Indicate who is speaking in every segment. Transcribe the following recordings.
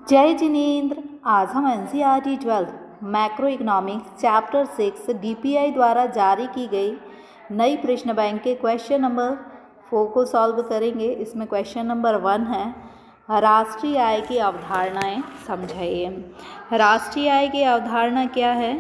Speaker 1: जय जिनेंद्र। आज हम NCERT 12 macro economics chapter 6 DPI द्वारा जारी की गई नई प्रश्न बैंक के क्वेश्चन नंबर 4 को सॉल्व करेंगे। इसमें क्वेश्चन नंबर 1 है, राष्ट्रीय आय की अवधारणाएं समझाइए। राष्ट्रीय आय की अवधारणा क्या है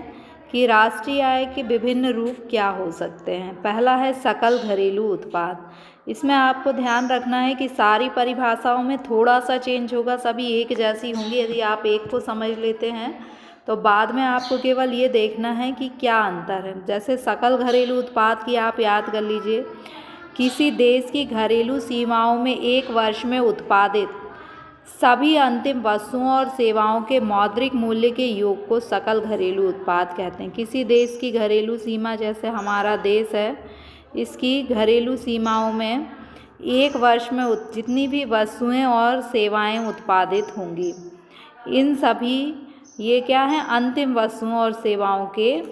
Speaker 1: कि राष्ट्रीय आय के विभिन्न रूप क्या हो सकते हैं। पहला है सकल घरेलू उत्पाद। इसमें आपको ध्यान रखना है कि सारी परिभाषाओं में थोड़ा सा चेंज होगा, सभी एक जैसी होंगी। यदि आप एक को समझ लेते हैं तो बाद में आपको केवल ये देखना है कि क्या अंतर है। जैसे सकल घरेलू उत्पाद की आप याद कर लीजिए, किसी देश की घरेलू सीमाओं में एक वर्ष में उत्पादित सभी अंतिम वस्तुओं और सेवाओं के मौद्रिक मूल्य के योग को सकल घरेलू उत्पाद कहते हैं। किसी देश की घरेलू सीमा, जैसे हमारा देश है, इसकी घरेलू सीमाओं में एक वर्ष में जितनी भी वस्तुएं और सेवाएं उत्पादित होंगी, इन सभी ये क्या है, अंतिम वस्तुओं और सेवाओं के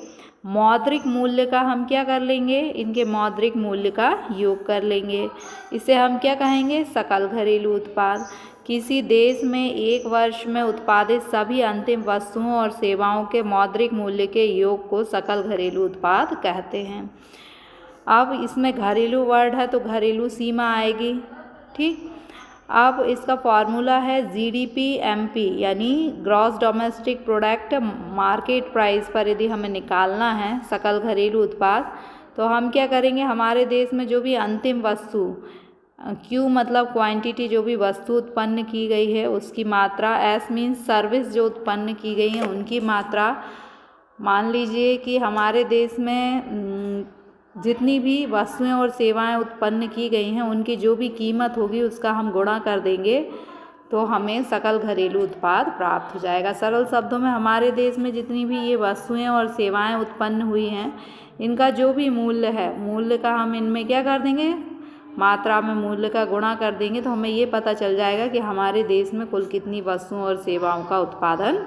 Speaker 1: मौद्रिक मूल्य का हम क्या कर लेंगे, इनके मौद्रिक मूल्य का योग कर लेंगे। इसे हम क्या कहेंगे, सकल घरेलू उत्पाद। किसी देश में एक वर्ष में उत्पादित सभी अंतिम वस्तुओं और सेवाओं के मौद्रिक मूल्य के योग को सकल घरेलू उत्पाद कहते हैं। अब इसमें घरेलू वर्ड है तो घरेलू सीमा आएगी, ठीक। अब इसका फॉर्मूला है GDP MP, यानी gross domestic product market price पर यदि हमें निकालना है सकल घरेलू उत्पाद, तो हम क्या करेंगे, हमारे देश में जो भी अंतिम वस्तु, Q मतलब क्वांटिटी, जो भी वस्तु उत्पन्न की गई है उसकी मात्रा, S मीन्स सर्विस जो उत्पन्न की गई है उनकी मात्रा। मान लीजिए कि हमारे देश में जितनी भी वस्तुएं और सेवाएं उत्पन्न की गई हैं उनकी जो भी कीमत होगी उसका हम गुणा कर देंगे तो हमें सकल घरेलू उत्पाद प्राप्त हो जाएगा। सरल शब्दों में हमारे देश में जितनी भी ये वस्तुएं और सेवाएं उत्पन्न हुई हैं, इनका जो भी मूल्य है, मूल्य का हम इनमें क्या कर देंगे, मात्रा में मूल्य का गुणा कर देंगे तो हमें ये पता चल जाएगा कि हमारे देश में कुल कितनी वस्तुओं और सेवाओं का उत्पादन।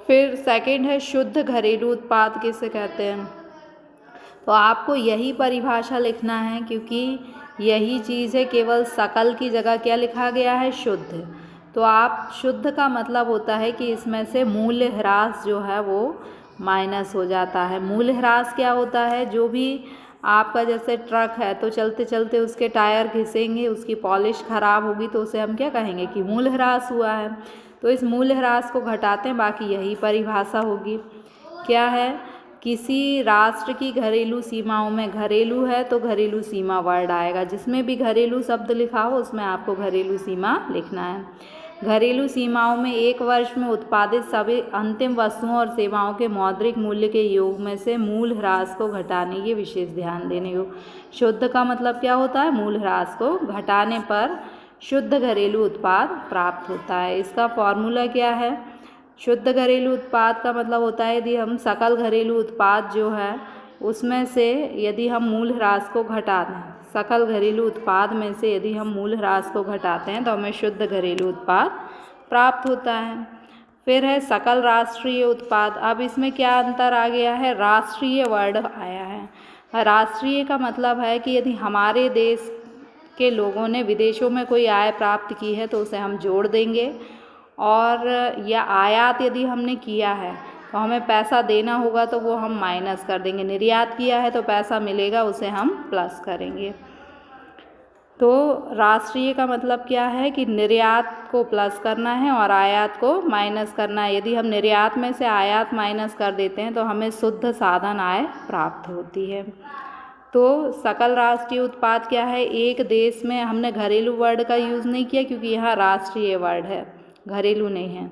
Speaker 1: फिर सेकंड है शुद्ध घरेलू उत्पाद किसे कहते हैं। तो आपको यही परिभाषा लिखना है, क्योंकि यही चीज़ है, केवल सकल की जगह क्या लिखा गया है, शुद्ध। तो आप शुद्ध का मतलब होता है कि इसमें से मूल्य ह्रास जो है वो माइनस हो जाता है। मूल्य ह्रास क्या होता है, जो भी आपका जैसे ट्रक है तो चलते चलते उसके टायर घिसेंगे, उसकी पॉलिश ख़राब होगी तो उसे हम क्या कहेंगे कि मूल्य ह्रास हुआ है। तो इस मूल्य ह्रास को घटाते हैं, बाकी यही परिभाषा होगी। क्या है, किसी राष्ट्र की घरेलू सीमाओं में, घरेलू है तो घरेलू सीमा वर्ड आएगा, जिसमें भी घरेलू शब्द लिखा हो उसमें आपको घरेलू सीमा लिखना है। घरेलू सीमाओं में एक वर्ष में उत्पादित सभी अंतिम वस्तुओं और सेवाओं के मौद्रिक मूल्य के योग में से मूल ह्रास को घटाने की विशेष ध्यान देने योग। शुद्ध का मतलब क्या होता है, मूल ह्रास को घटाने पर शुद्ध घरेलू उत्पाद प्राप्त होता है। इसका फॉर्मूला क्या है, शुद्ध घरेलू उत्पाद का मतलब होता है यदि हम सकल घरेलू उत्पाद जो है उसमें से यदि हम मूल ह्रास को घटा दें, सकल घरेलू उत्पाद में से यदि हम मूल ह्रास को घटाते हैं तो हमें शुद्ध घरेलू उत्पाद प्राप्त होता है। फिर है सकल राष्ट्रीय उत्पाद। अब इसमें क्या अंतर आ गया है, राष्ट्रीय वर्ड आया है। राष्ट्रीय का मतलब है कि यदि हमारे देश के लोगों ने विदेशों में कोई आय प्राप्त की है तो उसे हम जोड़ देंगे, और या आयात यदि हमने किया है तो हमें पैसा देना होगा तो वो हम माइनस कर देंगे। निर्यात किया है तो पैसा मिलेगा, उसे हम प्लस करेंगे। तो राष्ट्रीय का मतलब क्या है कि निर्यात को प्लस करना है और आयात को माइनस करना है। यदि हम निर्यात में से आयात माइनस कर देते हैं तो हमें शुद्ध साधन आय प्राप्त होती है। तो सकल राष्ट्रीय उत्पाद क्या है, एक देश में, हमने घरेलू वर्ड का यूज़ नहीं किया क्योंकि यहाँ राष्ट्रीय वर्ड है, घरेलू नहीं है।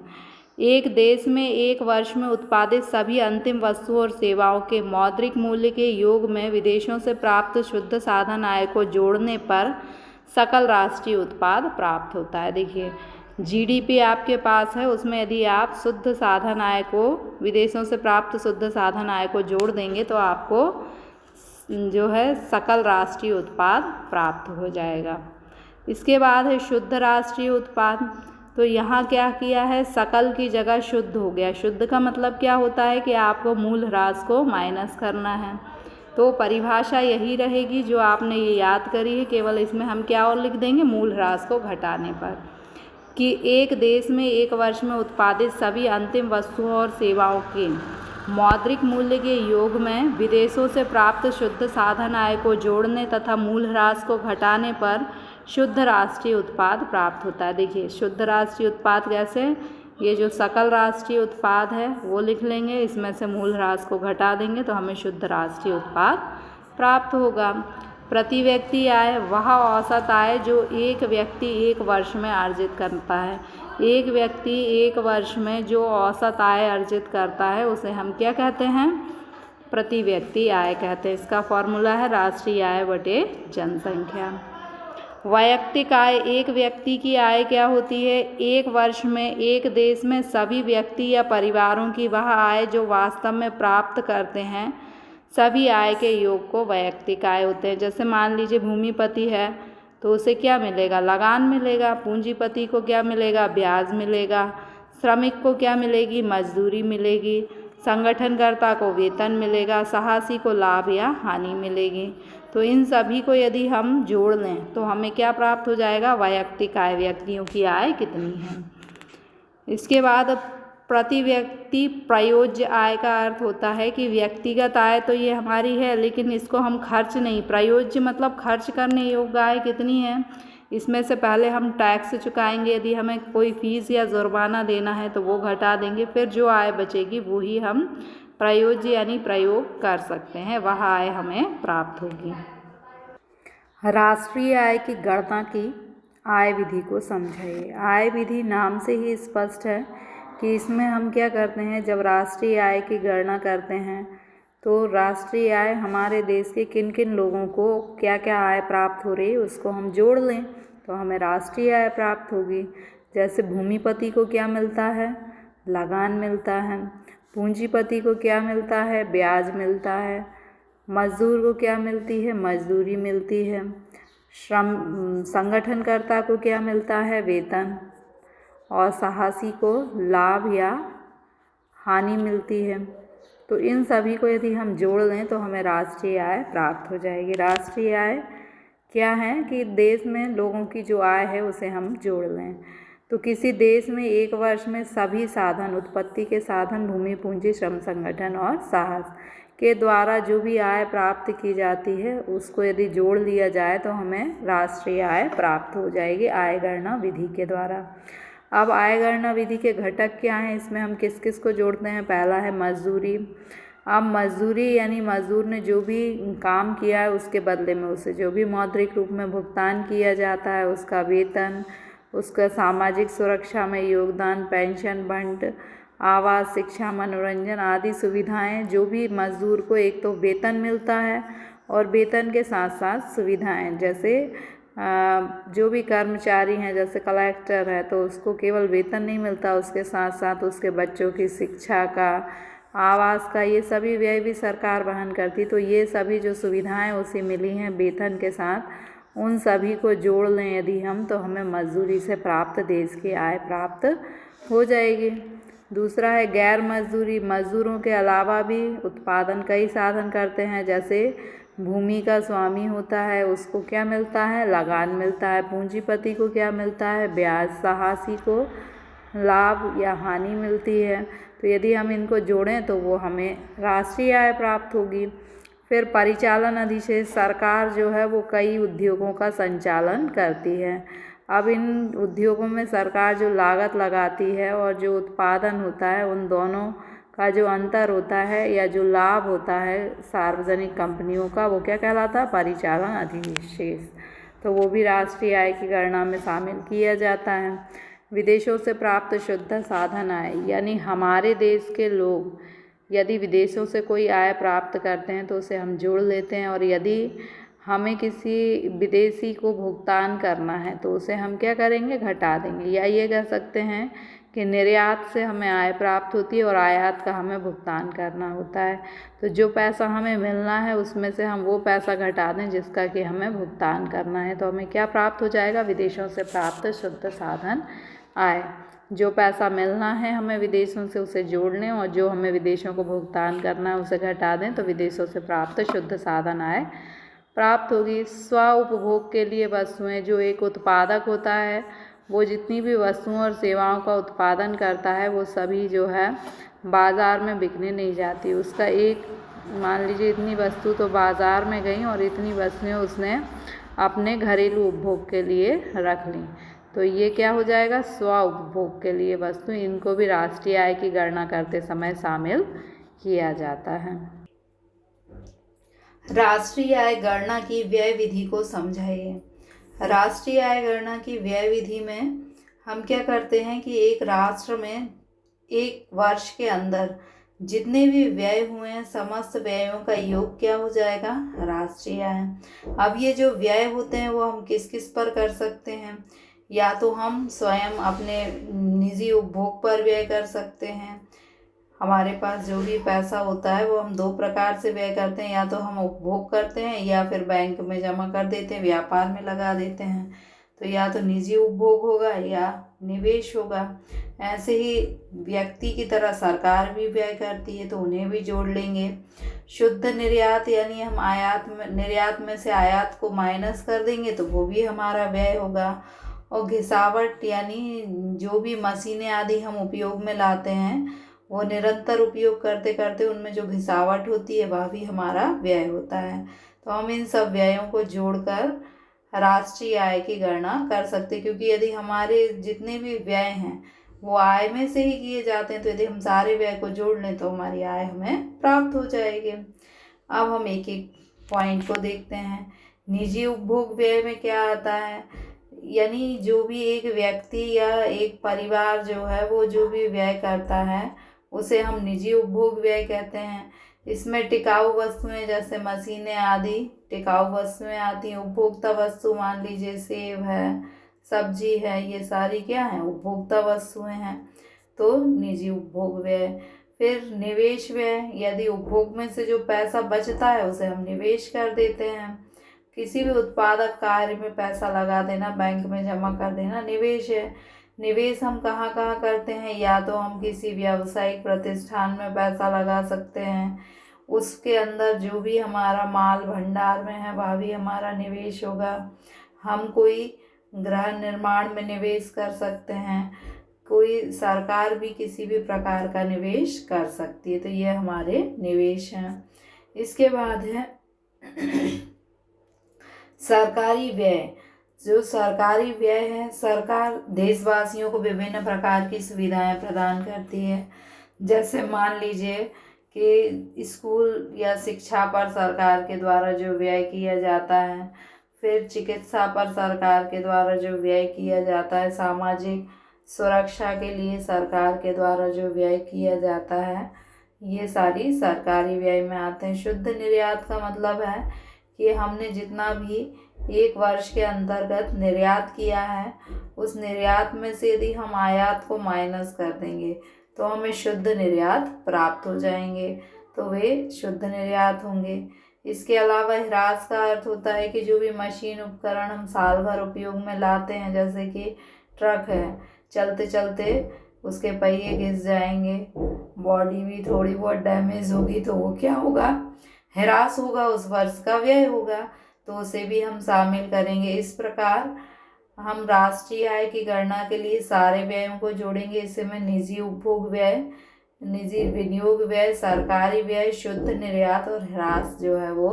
Speaker 1: एक देश में एक वर्ष में उत्पादित सभी अंतिम वस्तुओं और सेवाओं के मौद्रिक मूल्य के योग में विदेशों से प्राप्त शुद्ध साधन आय को जोड़ने पर सकल राष्ट्रीय उत्पाद प्राप्त होता है। देखिए GDP आपके पास है, उसमें यदि आप शुद्ध साधन आय को, विदेशों से प्राप्त शुद्ध साधन आय को जोड़ देंगे तो आपको जो है सकल राष्ट्रीय उत्पाद प्राप्त हो जाएगा। इसके बाद है शुद्ध राष्ट्रीय उत्पाद। तो यहाँ क्या किया है, सकल की जगह शुद्ध हो गया। शुद्ध का मतलब क्या होता है कि आपको मूल ह्रास को माइनस करना है। तो परिभाषा यही रहेगी जो आपने ये याद करी है, केवल इसमें हम क्या और लिख देंगे, मूल ह्रास को घटाने पर। कि एक देश में एक वर्ष में उत्पादित सभी अंतिम वस्तुओं और सेवाओं के मौद्रिक मूल्य के योग में विदेशों से प्राप्त शुद्ध साधन आय को जोड़ने तथा मूल्यह्रास को घटाने पर शुद्ध राष्ट्रीय उत्पाद प्राप्त होता है। देखिए शुद्ध राष्ट्रीय उत्पाद कैसे, ये जो सकल राष्ट्रीय उत्पाद है वो लिख लेंगे, इसमें से मूल्यह्रास को घटा देंगे तो हमें शुद्ध राष्ट्रीय उत्पाद प्राप्त होगा। प्रति व्यक्ति आय वह औसत आय जो एक व्यक्ति एक वर्ष में अर्जित करता है। एक व्यक्ति एक वर्ष में जो औसत आय अर्जित करता है उसे हम क्या कहते हैं, प्रति व्यक्ति आय कहते हैं। इसका फॉर्मूला है राष्ट्रीय आय बटे जनसंख्या। वैयक्तिक आय, एक व्यक्ति की आय क्या होती है, एक वर्ष में एक देश में सभी व्यक्ति या परिवारों की वह आय जो वास्तव में प्राप्त करते हैं सभी आय के योग को वैयक्तिक आय होते हैं। जैसे मान लीजिए भूमिपति है तो उसे क्या मिलेगा, लगान मिलेगा। पूंजीपति को क्या मिलेगा, ब्याज मिलेगा। श्रमिक को क्या मिलेगी, मजदूरी मिलेगी। संगठनकर्ता को वेतन मिलेगा। साहसी को लाभ या हानि मिलेगी। तो इन सभी को यदि हम जोड़ लें तो हमें क्या प्राप्त हो जाएगा, वैयक्तिक आय, व्यक्तियों की आय कितनी है। इसके बाद प्रति व्यक्ति प्रयोज्य आय का अर्थ होता है कि व्यक्तिगत आय तो ये हमारी है लेकिन इसको हम खर्च नहीं, प्रयोज्य मतलब खर्च करने योग्य आय कितनी है, इसमें से पहले हम टैक्स चुकाएंगे, यदि हमें कोई फीस या जुर्माना देना है तो वो घटा देंगे, फिर जो आय बचेगी वो ही हम प्रयोज्य यानी प्रयोग कर सकते हैं, वह आय हमें प्राप्त होगी। राष्ट्रीय आय की गणना की आय विधि को समझाइए। आय विधि नाम से ही स्पष्ट है कि इसमें हम क्या करते हैं, जब राष्ट्रीय आय की गणना करते हैं तो राष्ट्रीय आय हमारे देश के किन किन लोगों को क्या क्या आय प्राप्त हो रही है उसको हम जोड़ लें तो हमें राष्ट्रीय आय प्राप्त होगी। जैसे भूमिपति को क्या मिलता है, लगान मिलता है। पूंजीपति को क्या मिलता है, ब्याज मिलता है। मजदूर को क्या मिलती है, मजदूरी मिलती है। संगठनकर्ता को क्या मिलता है, वेतन। और साहसी को लाभ या हानि मिलती है। तो इन सभी को यदि हम जोड़ लें तो हमें राष्ट्रीय आय प्राप्त हो जाएगी। राष्ट्रीय आय क्या है कि देश में लोगों की जो आय है उसे हम जोड़ लें। तो किसी देश में एक वर्ष में सभी साधन, उत्पत्ति के साधन, भूमि, पूंजी, श्रम, संगठन और साहस के द्वारा जो भी आय प्राप्त की जाती है उसको यदि जोड़ लिया जाए तो हमें राष्ट्रीय आय प्राप्त हो जाएगी आय गणना विधि के द्वारा। अब आय गणना विधि के घटक क्या हैं, इसमें हम किस किस को जोड़ते हैं। पहला है मजदूरी। अब मजदूरी यानी मजदूर ने जो भी काम किया है उसके बदले में उसे जो भी मौद्रिक रूप में भुगतान किया जाता है उसका वेतन, उसका सामाजिक सुरक्षा में योगदान, पेंशन फंड, आवास, शिक्षा, मनोरंजन आदि सुविधाएं जो भी मजदूर को एक तो वेतन मिलता है और वेतन के साथ साथ सुविधाएं, जैसे जो भी कर्मचारी हैं जैसे कलेक्टर है तो उसको केवल वेतन नहीं मिलता, उसके साथ साथ उसके बच्चों की शिक्षा का, आवास का, ये सभी व्यय भी सरकार वहन करती। तो ये सभी जो सुविधाएं उसे मिली हैं वेतन के साथ, उन सभी को जोड़ लें यदि हम तो हमें मजदूरी से प्राप्त देश की आय प्राप्त हो जाएगी। दूसरा है गैर मजदूरी। मजदूरों के अलावा भी उत्पादन कई साधन करते हैं, जैसे भूमि का स्वामी होता है उसको क्या मिलता है, लगान मिलता है। पूंजीपति को क्या मिलता है, ब्याज। साहसी को लाभ या हानि मिलती है। तो यदि हम इनको जोड़ें तो वो हमें राष्ट्रीय आय प्राप्त होगी। फिर परिचालन अधिशेष। सरकार जो है वो कई उद्योगों का संचालन करती है। अब इन उद्योगों में सरकार जो लागत लगाती है और जो उत्पादन होता है उन दोनों का जो अंतर होता है या जो लाभ होता है सार्वजनिक कंपनियों का वो क्या कहलाता है, परिचालन अधिशेष। तो वो भी राष्ट्रीय आय की गणना में शामिल किया जाता है। विदेशों से प्राप्त शुद्ध साधन आय, यानी हमारे देश के लोग यदि विदेशों से कोई आय प्राप्त करते हैं तो उसे हम जोड़ लेते हैं, और यदि हमें किसी विदेशी को भुगतान करना है तो उसे हम क्या करेंगे, घटा देंगे। या ये कह सकते हैं कि निर्यात से हमें आय प्राप्त होती है और आयात का हमें भुगतान करना होता है। तो जो पैसा हमें मिलना है उसमें से हम वो पैसा घटा दें जिसका कि हमें भुगतान करना है, तो हमें क्या प्राप्त हो जाएगा, विदेशों से प्राप्त शुद्ध साधन आय। जो पैसा मिलना है हमें विदेशों से उसे जोड़ लें और जो हमें विदेशों को भुगतान करना है उसे घटा दें, तो विदेशों से प्राप्त शुद्ध साधन आय प्राप्त होगी। स्व उपभोग के लिए वस्तुएं, जो एक उत्पादक होता है वो जितनी भी वस्तुओं और सेवाओं का उत्पादन करता है वो सभी जो है बाज़ार में बिकने नहीं जाती। उसका एक मान लीजिए इतनी वस्तु तो बाज़ार में गई और इतनी वस्तुएं उसने अपने घरेलू उपभोग के लिए रख ली, तो ये क्या हो जाएगा, स्व उपभोग के लिए वस्तु। इनको भी राष्ट्रीय आय की गणना करते समय शामिल किया जाता है। राष्ट्रीय आय गणना की व्यय विधि को समझाइए। राष्ट्रीय आय गणना की व्यय विधि में हम क्या करते हैं कि एक राष्ट्र में एक वर्ष के अंदर जितने भी व्यय हुए हैं समस्त व्ययों का योग क्या हो जाएगा, राष्ट्रीय आय। अब ये जो व्यय होते हैं वो हम किस किस पर कर सकते हैं, या तो हम स्वयं अपने निजी उपभोग पर व्यय कर सकते हैं। हमारे पास जो भी पैसा होता है वो हम दो प्रकार से व्यय करते हैं, या तो हम उपभोग करते हैं या फिर बैंक में जमा कर देते हैं, व्यापार में लगा देते हैं। तो या तो निजी उपभोग होगा या निवेश होगा। ऐसे ही व्यक्ति की तरह सरकार भी व्यय करती है, तो उन्हें भी जोड़ लेंगे। शुद्ध निर्यात यानी हम निर्यात में से आयात को माइनस कर देंगे तो वो भी हमारा व्यय होगा। और घिसावट यानी जो भी मशीनें आदि हम उपयोग में लाते हैं वो निरंतर उपयोग करते करते उनमें जो घिसावट होती है वह भी हमारा व्यय होता है। तो हम इन सब व्ययों को जोड़कर राष्ट्रीय आय की गणना कर सकते हैं, क्योंकि यदि हमारे जितने भी व्यय हैं वो आय में से ही किए जाते हैं, तो यदि हम सारे व्यय को जोड़ लें तो हमारी आय हमें प्राप्त हो जाएगी। अब हम एक एक पॉइंट को देखते हैं। निजी उपभोग व्यय में क्या आता है, यानी जो भी एक व्यक्ति या एक परिवार जो है वो जो भी व्यय करता है उसे हम निजी उपभोग व्यय कहते हैं। इसमें टिकाऊ वस्तुएं जैसे मशीनें आदि टिकाऊ वस्तुएं आती हैं। उपभोक्ता वस्तु मान लीजिए सेब है, सब्जी है, ये सारी क्या है, उपभोक्ता वस्तुएं हैं, तो निजी उपभोग व्यय। फिर निवेश व्यय, यदि उपभोग में से जो पैसा बचता है उसे हम निवेश कर देते हैं। किसी भी उत्पादक कार्य में पैसा लगा देना, बैंक में जमा कर देना निवेश है। निवेश हम कहाँ कहाँ करते हैं, या तो हम किसी व्यावसायिक प्रतिष्ठान में पैसा लगा सकते हैं, उसके अंदर जो भी हमारा माल भंडार में है वह भी हमारा निवेश होगा। हम कोई गृह निर्माण में निवेश कर सकते हैं, कोई सरकार भी किसी भी प्रकार का निवेश कर सकती है, तो ये हमारे निवेश हैं। इसके बाद है सरकारी व्यय। जो सरकारी व्यय है, सरकार देशवासियों को विभिन्न प्रकार की सुविधाएं प्रदान करती है। जैसे मान लीजिए कि स्कूल या शिक्षा पर सरकार के द्वारा जो व्यय किया जाता है, फिर चिकित्सा पर सरकार के द्वारा जो व्यय किया जाता है, सामाजिक सुरक्षा के लिए सरकार के द्वारा जो व्यय किया जाता है, ये सारी सरकारी व्यय में आते हैं। शुद्ध निर्यात का मतलब है कि हमने जितना भी एक वर्ष के अंतर्गत निर्यात किया है उस निर्यात में से यदि हम आयात को माइनस कर देंगे तो हमें शुद्ध निर्यात प्राप्त हो जाएंगे, तो वे शुद्ध निर्यात होंगे। इसके अलावा ह्रास का अर्थ होता है कि जो भी मशीन उपकरण हम साल भर उपयोग में लाते हैं, जैसे कि ट्रक है, चलते चलते उसके पहिए घिस जाएंगे, बॉडी भी थोड़ी बहुत डैमेज होगी, तो वो क्या होगा, ह्रास होगा, उस वर्ष का व्यय होगा, तो उसे भी हम शामिल करेंगे। इस प्रकार हम राष्ट्रीय आय की गणना के लिए सारे व्ययों को जोड़ेंगे। इसमें निजी उपभोग व्यय, निजी विनियोग व्यय, सरकारी व्यय, शुद्ध निर्यात और ह्रास जो है वो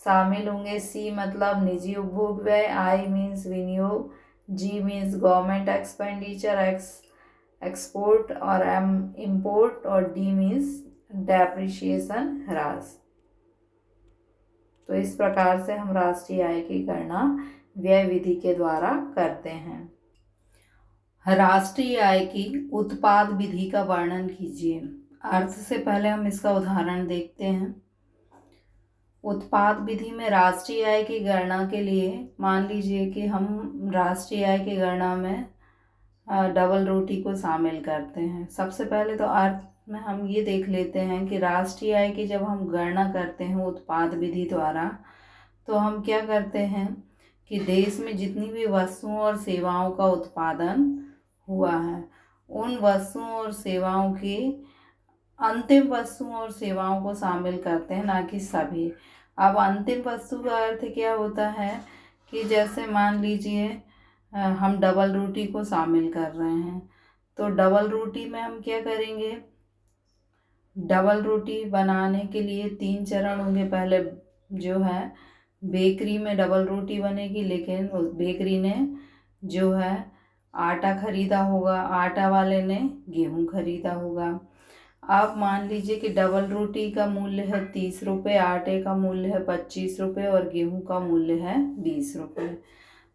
Speaker 1: शामिल होंगे। सी मतलब निजी उपभोग व्यय, आई मीन्स विनियोग, जी मीन्स गवर्नमेंट एक्सपेंडिचर, एक्सपोर्ट और इम्पोर्ट, और डी मीन्स डेप्रिशिएशन, ह्रास। तो इस प्रकार से हम राष्ट्रीय आय की गणना व्यय विधि के द्वारा करते हैं। राष्ट्रीय आय की उत्पाद विधि का वर्णन कीजिए। अर्थ से पहले हम इसका उदाहरण देखते हैं। उत्पाद विधि में राष्ट्रीय आय की गणना के लिए मान लीजिए कि हम राष्ट्रीय आय की गणना में डबल रोटी को शामिल करते हैं। सबसे पहले तो अर्थ में हम ये देख लेते हैं कि राष्ट्रीय आय की जब हम गणना करते हैं उत्पाद विधि द्वारा, तो हम क्या करते हैं कि देश में जितनी भी वस्तुओं और सेवाओं का उत्पादन हुआ है उन वस्तुओं और सेवाओं की अंतिम वस्तुओं और सेवाओं को शामिल करते हैं, ना कि सभी। अब अंतिम वस्तु का अर्थ क्या होता है कि जैसे मान लीजिए हम डबल रोटी को शामिल कर रहे हैं। तो डबल रोटी में हम क्या करेंगे, डबल रोटी बनाने के लिए 3 चरण होंगे। पहले जो है बेकरी में डबल रोटी बनेगी, लेकिन उस बेकरी ने जो है आटा खरीदा होगा, आटा वाले ने गेहूं खरीदा होगा। आप मान लीजिए कि डबल रोटी का मूल्य है 30 रुपये, आटे का मूल्य है 25 रुपये और गेहूं का मूल्य है 20 रुपये।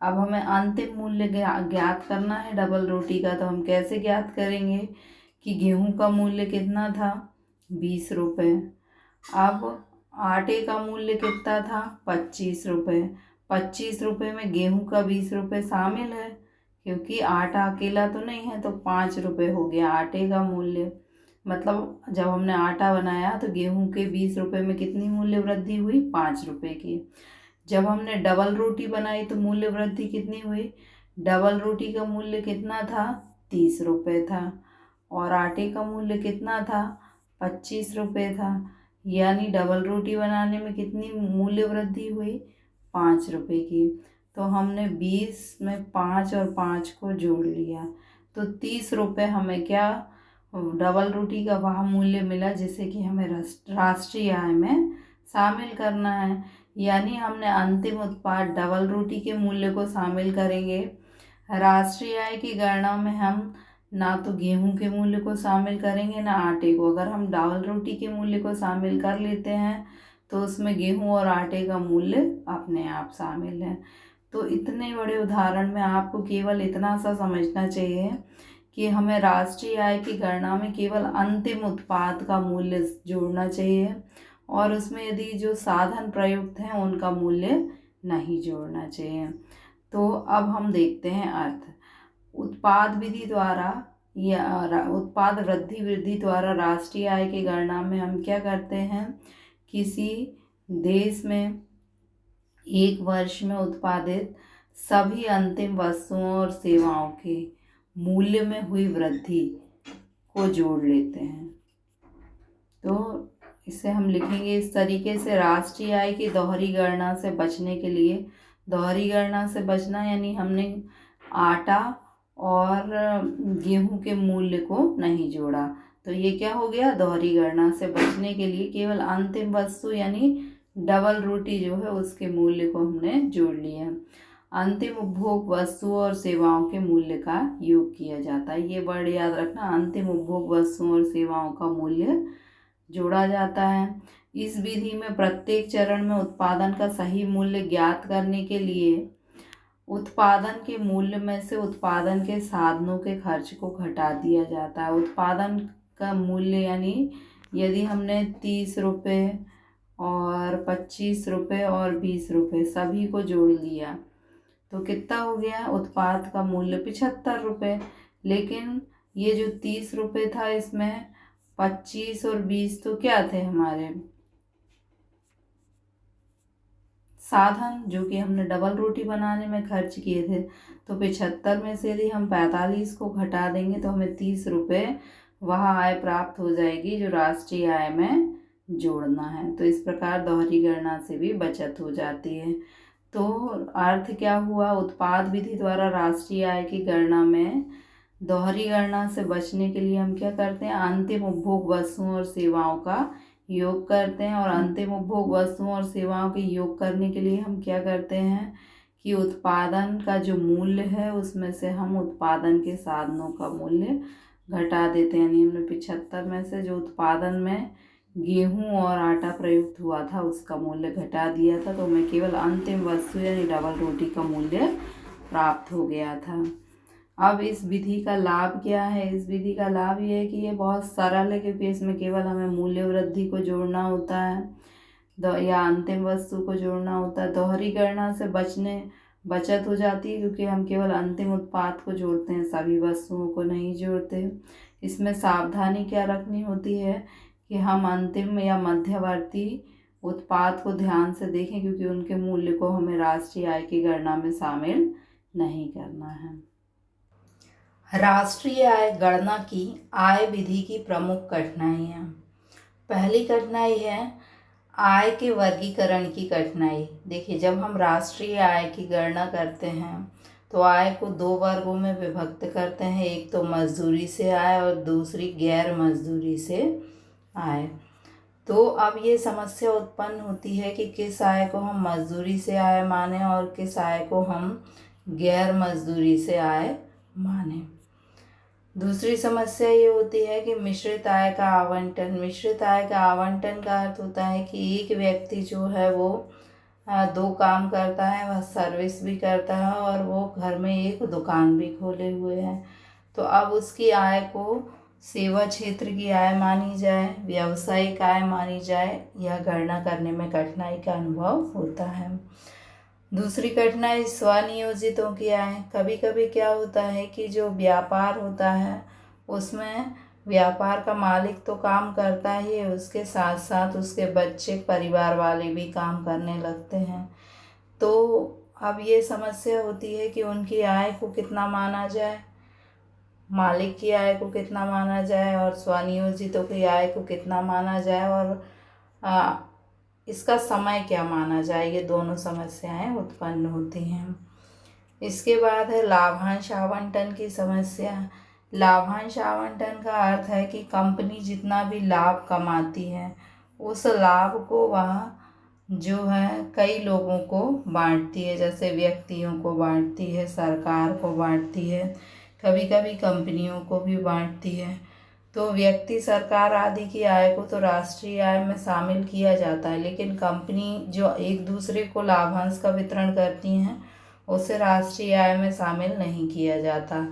Speaker 1: अब हमें अंतिम मूल्य ज्ञात करना है डबल रोटी का। तो हम कैसे ज्ञात करेंगे कि गेहूं का मूल्य कितना था, 20 रुपये। अब आटे का मूल्य कितना था, 25 रुपये। 25 रुपये में गेहूं का 20 रुपये शामिल है, क्योंकि आटा अकेला तो नहीं है, तो 5 रुपये हो गया आटे का मूल्य। मतलब जब हमने आटा बनाया तो गेहूं के 20 रुपये में कितनी मूल्य वृद्धि हुई, 5 रुपये की। जब हमने डबल रोटी बनाई तो मूल्य वृद्धि कितनी हुई, डबल रोटी का मूल्य कितना था, 30 रुपये था और आटे का मूल्य कितना था, 25 रुपये था। यानी डबल रोटी बनाने में कितनी मूल्य वृद्धि हुई, 5 रुपये की। तो हमने 20 में 5 और 5 को जोड़ लिया तो 30 रुपये हमें क्या डबल रोटी का वह मूल्य मिला जिसे कि हमें राष्ट्रीय आय में शामिल करना है। यानी हमने अंतिम उत्पाद डबल रोटी के मूल्य को शामिल करेंगे। राष्ट्रीय आय की गणना में हम ना तो गेहूं के मूल्य को शामिल करेंगे ना आटे को। अगर हम डबल रोटी के मूल्य को शामिल कर लेते हैं तो उसमें गेहूं और आटे का मूल्य अपने आप शामिल है। तो इतने बड़े उदाहरण में आपको केवल इतना सा समझना चाहिए कि हमें राष्ट्रीय आय की गणना में केवल अंतिम उत्पाद का मूल्य जोड़ना चाहिए और उसमें यदि जो साधन प्रयुक्त हैं उनका मूल्य नहीं जोड़ना चाहिए। तो अब हम देखते हैं अर्थ। उत्पाद विधि द्वारा या उत्पाद वृद्धि द्वारा राष्ट्रीय आय की गणना में हम क्या करते हैं, किसी देश में एक वर्ष में उत्पादित सभी अंतिम वस्तुओं और सेवाओं के मूल्य में हुई वृद्धि को जोड़ लेते हैं। तो इसे हम लिखेंगे इस तरीके से। राष्ट्रीय आय की दोहरी गणना से बचने के लिए, दोहरी गणना से बचना यानी हमने आटा और गेहूं के मूल्य को नहीं जोड़ा, तो ये क्या हो गया, दोहरी गणना से बचने के लिए केवल अंतिम वस्तु यानी डबल रोटी जो है उसके मूल्य को हमने जोड़ लिया। अंतिम उपभोग वस्तुओं और सेवाओं के मूल्य का योग किया जाता है। ये वर्ड याद रखना, अंतिम उपभोग वस्तुओं और सेवाओं का मूल्य जोड़ा जाता है। इस विधि में प्रत्येक चरण में उत्पादन का सही मूल्य ज्ञात करने के लिए उत्पादन के मूल्य में से उत्पादन के साधनों के खर्च को घटा दिया जाता है। उत्पादन का मूल्य यानी यदि हमने 30 रुपये और 25 रुपये और 20 रुपये सभी को जोड़ लिया तो कितना हो गया, उत्पाद का मूल्य 75 रुपये। लेकिन ये जो 30 रुपये था इसमें 25 और 20 तो क्या थे, हमारे साधन जो कि हमने डबल रोटी बनाने में खर्च किए थे। तो 75 में से यदि हम 45 को घटा देंगे तो हमें 30 रुपये वह आय प्राप्त हो जाएगी जो राष्ट्रीय आय में जोड़ना है। तो इस प्रकार दोहरी गणना से भी बचत हो जाती है। तो अर्थ क्या हुआ, उत्पाद विधि द्वारा राष्ट्रीय आय की गणना में दोहरी गणना से बचने के लिए हम क्या करते हैं, अंतिम उपभोग वस्तुओं और सेवाओं का योग करते हैं। और अंतिम उपभोग वस्तुओं और सेवाओं के योग करने के लिए हम क्या करते हैं कि उत्पादन का जो मूल्य है उसमें से हम उत्पादन के साधनों का मूल्य घटा देते हैं। यानी हमने 75 में से जो उत्पादन में गेहूं और आटा प्रयुक्त हुआ था उसका मूल्य घटा दिया था, तो हमें केवल अंतिम वस्तु यानी डबल रोटी का मूल्य प्राप्त हो गया था। अब इस विधि का लाभ क्या है, इस विधि का लाभ ये है कि ये बहुत सरल है, क्योंकि इसमें केवल हमें मूल्य वृद्धि को जोड़ना होता है या अंतिम वस्तु को जोड़ना होता है। दोहरी गणना से बचत हो जाती है क्योंकि हम केवल अंतिम उत्पाद को जोड़ते हैं, सभी वस्तुओं को नहीं जोड़ते। इसमें सावधानी क्या रखनी होती है कि हम अंतिम या मध्यवर्ती उत्पाद को ध्यान से देखें, क्योंकि उनके मूल्य को हमें राष्ट्रीय आय की गणना में शामिल नहीं करना है। राष्ट्रीय आय गणना की आय विधि की प्रमुख कठिनाइयाँ। पहली कठिनाई है आय के वर्गीकरण की कठिनाई। देखिए, जब हम राष्ट्रीय आय की गणना करते हैं तो आय को दो वर्गों में विभक्त करते हैं, एक तो मजदूरी से आय और दूसरी गैर मजदूरी से आय। तो अब ये समस्या उत्पन्न होती है कि किस आय को हम मजदूरी से आय माने और किस आय को हम गैर मजदूरी से आय माने। दूसरी समस्या ये होती है कि मिश्रित आय का आवंटन। मिश्रित आय का आवंटन का अर्थ होता है कि एक व्यक्ति जो है वो दो काम करता है, वह सर्विस भी करता है और वो घर में एक दुकान भी खोले हुए हैं। तो अब उसकी आय को सेवा क्षेत्र की आय मानी जाए, व्यावसायिक आय मानी जाए, यह गणना करने में कठिनाई का अनुभव होता है। दूसरी कठिनाई स्वनियोजितों की आय। कभी कभी क्या होता है कि जो व्यापार होता है उसमें व्यापार का मालिक तो काम करता ही है, उसके साथ साथ उसके बच्चे परिवार वाले भी काम करने लगते हैं। तो अब ये समस्या होती है कि उनकी आय को कितना माना जाए, मालिक की आय को कितना माना जाए और स्वनियोजितों की आय को कितना माना जाए और इसका समय क्या माना जाए। ये दोनों समस्याएं उत्पन्न होती हैं। इसके बाद है लाभांश आवंटन की समस्या। लाभांश आवंटन का अर्थ है कि कंपनी जितना भी लाभ कमाती है उस लाभ को वह जो है कई लोगों को बांटती है, जैसे व्यक्तियों को बांटती है, सरकार को बांटती है, कभी कभी कंपनियों को भी बांटती है। तो व्यक्ति, सरकार आदि की आय को तो राष्ट्रीय आय में शामिल किया जाता है, लेकिन कंपनी जो एक दूसरे को लाभांश का वितरण करती हैं उसे राष्ट्रीय आय में शामिल नहीं किया जाता।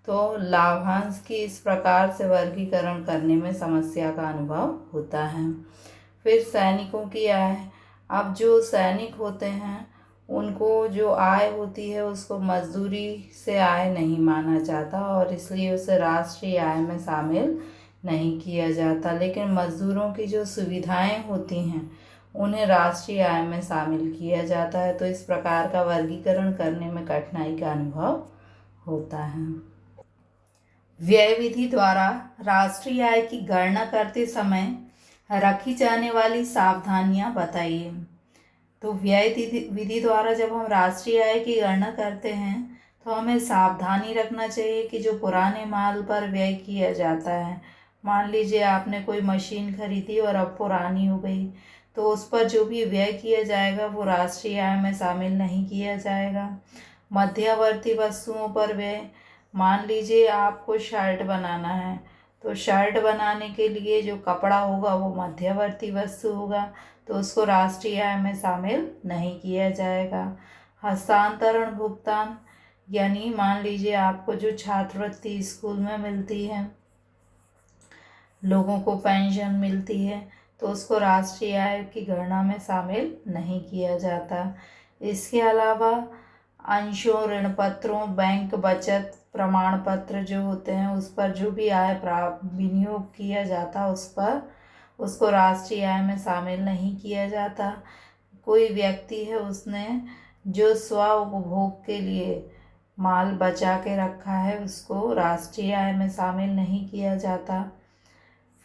Speaker 1: तो लाभांश की इस प्रकार से वर्गीकरण करने में समस्या का अनुभव होता है। फिर सैनिकों की आय। अब जो सैनिक होते हैं उनको जो आय होती है उसको मजदूरी से आय नहीं माना जाता और इसलिए उसे राष्ट्रीय आय में शामिल नहीं किया जाता, लेकिन मजदूरों की जो सुविधाएं होती हैं उन्हें राष्ट्रीय आय में शामिल किया जाता है। तो इस प्रकार का वर्गीकरण करने में कठिनाई का अनुभव होता है। व्यय विधि द्वारा राष्ट्रीय आय की गणना करते समय रखी जाने वाली सावधानियां बताइए। तो व्यय विधि द्वारा जब हम राष्ट्रीय आय की गणना करते हैं तो हमें सावधानी रखना चाहिए कि जो पुराने माल पर व्यय किया जाता है, मान लीजिए आपने कोई मशीन खरीदी और अब पुरानी हो गई, तो उस पर जो भी व्यय किया जाएगा वो राष्ट्रीय आय में शामिल नहीं किया जाएगा। मध्यवर्ती वस्तुओं पर व्यय, मान लीजिए आपको शर्ट बनाना है तो शर्ट बनाने के लिए जो कपड़ा होगा वो मध्यवर्ती वस्तु होगा, तो उसको राष्ट्रीय आय में शामिल नहीं किया जाएगा। हस्तांतरण भुगतान, यानी मान लीजिए आपको जो छात्रवृत्ति स्कूल में मिलती है, लोगं को पेंशन मिलती है, तो उसको राष्ट्रीय आय की गणना में शामिल नहीं किया जाता। इसके अलावा अंशों, ऋण पत्रों, बैंक बचत प्रमाण पत्र जो होते हैं उस पर जो भी आय विनियोग किया जाता उस पर उसको राष्ट्रीय आय में शामिल नहीं किया जाता। कोई व्यक्ति है उसने जो स्व उपभोग के लिए माल बचा के रखा है उसको राष्ट्रीय आय में शामिल नहीं किया जाता।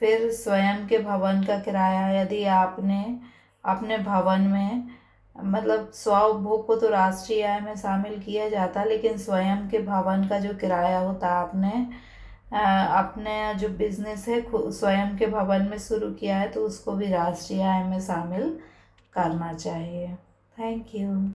Speaker 1: फिर स्वयं के भवन का किराया, यदि आपने अपने भवन में मतलब स्व उपभोग को तो राष्ट्रीय आय में शामिल किया जाता, लेकिन स्वयं के भवन का जो किराया होता आपने अपने जो बिजनेस है स्वयं के भवन में शुरू किया है तो उसको भी राष्ट्रीय आय में शामिल करना चाहिए। Thank you.